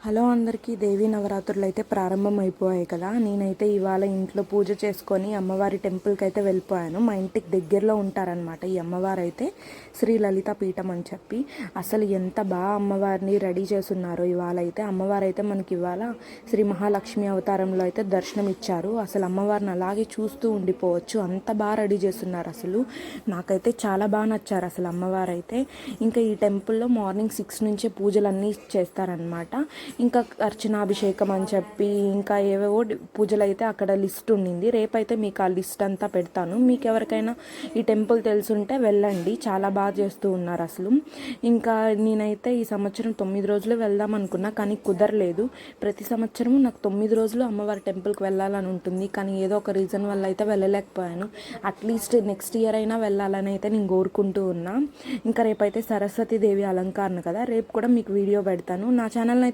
Hello అందరికీ దేవీ నవరాత్రులు అయితే ప్రారంభం అయిపోయాయి కదా. నేనైతే ఇవాళ ఇంట్లో పూజ చేసుకొని అమ్మవారి టెంపుల్కి అయితే వెళ్ళిపోయాను. మా ఇంటికి దగ్గరలో ఉంటారనమాట ఈ అమ్మవారు అయితే, శ్రీ లలిత పీఠం అని చెప్పి. అసలు ఎంత బాగా అమ్మవారిని రెడీ చేస్తున్నారో ఇవాళ అయితే. అమ్మవారు అయితే మనకి ఇవాళ శ్రీ మహాలక్ష్మి అవతారంలో అయితే దర్శనం ఇచ్చారు. అసలు అమ్మవారిని అలాగే చూస్తూ ఉండిపోవచ్చు, అంత బాగా రెడీ చేస్తున్నారు. అసలు నాకైతే చాలా బాగా నచ్చారు అసలు అమ్మవారు అయితే. ఇంకా ఈ టెంపుల్లో మార్నింగ్ 6 నుంచే పూజలన్నీ చేస్తారనమాట. ఇంకా అర్చనాభిషేకం అని చెప్పి ఇంకా ఏవేవో పూజలు అయితే అక్కడ లిస్ట్ ఉండింది. రేపైతే మీకు ఆ లిస్ట్ అంతా పెడతాను. మీకు ఎవరికైనా ఈ టెంపుల్ తెలుసుంటే వెళ్ళండి, చాలా బాగా చేస్తూ ఉన్నారు అసలు. ఇంకా నేనైతే ఈ సంవత్సరం 9 రోజులు వెళ్దాం అనుకున్నా, కానీ కుదరలేదు. ప్రతి సంవత్సరం నాకు 9 రోజులు అమ్మవారి టెంపుల్కి వెళ్ళాలని ఉంటుంది, కానీ ఏదో ఒక రీజన్ వల్ల అయితే వెళ్ళలేకపోయాను. అట్లీస్ట్ నెక్స్ట్ ఇయర్ అయినా వెళ్ళాలని అయితే నేను కోరుకుంటూ ఉన్నా. ఇంకా రేపైతే సరస్వతీదేవి అలంకరణ కదా, రేపు కూడా మీకు వీడియో పెడతాను. నా ఛానల్ని అయితే